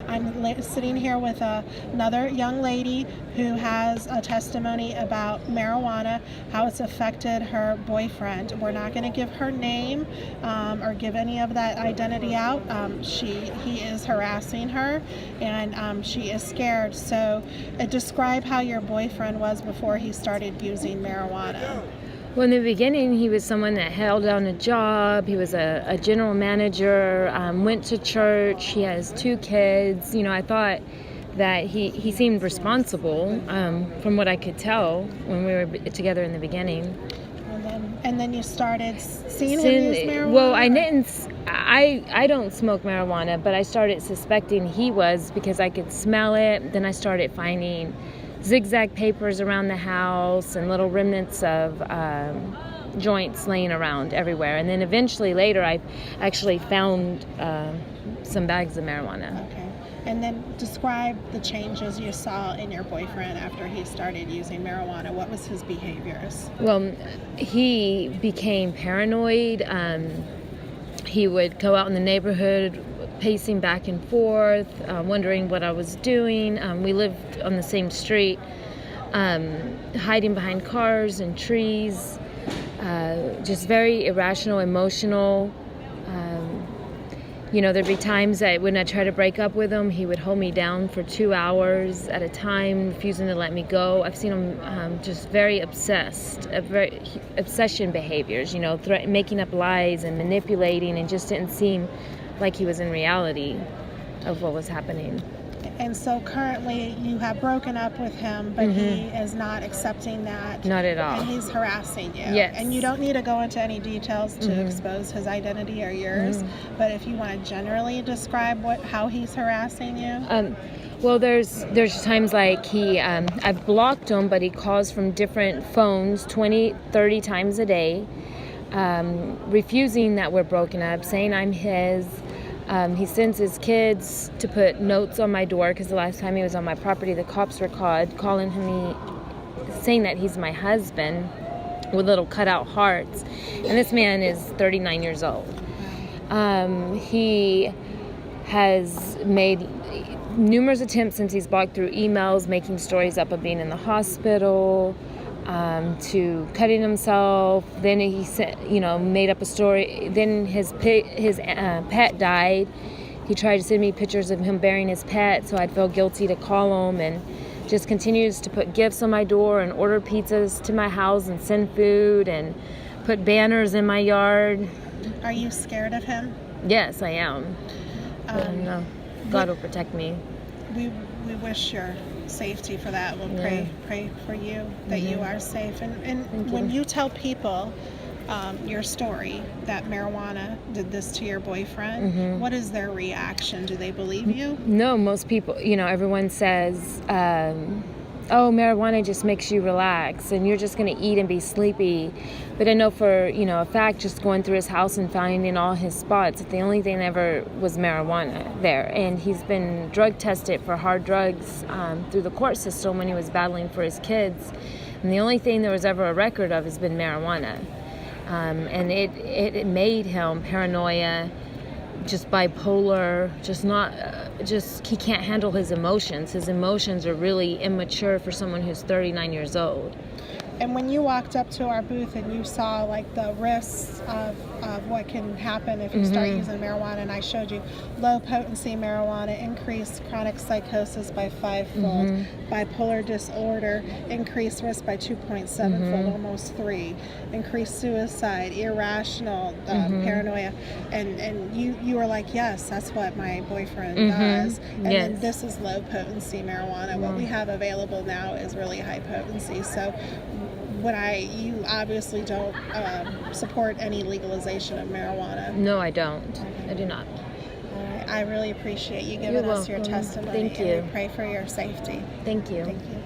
I'm sitting here with another young lady who has a testimony about marijuana, how it's affected her boyfriend. We're not going to give her name or give any of that identity out. He is harassing her, and she is scared. So describe how your boyfriend was before he started using marijuana. Well, in the beginning, he was someone that held down a job. He was a general manager, went to church. He has 2 kids. I thought that he seemed responsible from what I could tell when we were together in the beginning. And then you started seeing him use marijuana? Well, I don't smoke marijuana, but I started suspecting he was because I could smell it. Then I started finding zigzag papers around the house and little remnants of joints laying around everywhere. And then eventually later I actually found some bags of marijuana. Okay. And then describe the changes you saw in your boyfriend after he started using marijuana. What was his behaviors? Well, he became paranoid. He would go out in the neighborhood pacing back and forth, wondering what I was doing. We lived on the same street, hiding behind cars and trees, just very irrational, emotional. There'd be times that when I tried to break up with him, he would hold me down for 2 hours at a time, refusing to let me go. I've seen him just very obsessed, very obsession behaviors, making up lies and manipulating, and just didn't seem like he was in reality of what was happening. And so currently you have broken up with him, but he is not accepting that. Not at all. And he's harassing you. Yes. And you don't need to go into any details to expose his identity or yours, but if you want to generally describe how he's harassing you. Well, there's times like I've blocked him, but he calls from different phones 20, 30 times a day, refusing that we're broken up, saying I'm his. He sends his kids to put notes on my door because the last time he was on my property, the cops were calling him, saying that he's my husband with little cutout hearts. And this man is 39 years old. He has made numerous attempts since he's blocked through emails, making stories up of being in the hospital, to cutting himself. Then he said, made up a story. Then his pet died. He tried to send me pictures of him burying his pet, so I'd feel guilty to call him, and just continues to put gifts on my door and order pizzas to my house and send food and put banners in my yard. Are you scared of him? Yes, I am. God will protect me. We wish your safety for that. We'll pray for you that you are safe. And when you tell people your story that marijuana did this to your boyfriend, what is their reaction? Do they believe you? No, most people, everyone says, oh, marijuana just makes you relax and you're just going to eat and be sleepy. But I know for, a fact, just going through his house and finding all his spots, the only thing ever was marijuana there. And he's been drug tested for hard drugs through the court system when he was battling for his kids. And the only thing there was ever a record of has been marijuana. And it made him paranoia, just bipolar, he can't handle his emotions. His emotions are really immature for someone who's 39 years old. And when you walked up to our booth and you saw the risks of what can happen if you start using marijuana, and I showed you low potency marijuana, increased chronic psychosis by 5-fold, bipolar disorder, increased risk by 2.7-fold, almost 3, increased suicide, irrational paranoia, and you were like, yes, that's what my boyfriend does. And then this is low potency marijuana. What we have available now is really high potency. So you obviously don't support any legalization of marijuana. No, I don't. I do not. All right. I really appreciate you giving us your testimony. Thank you. And we pray for your safety. Thank you. Thank you.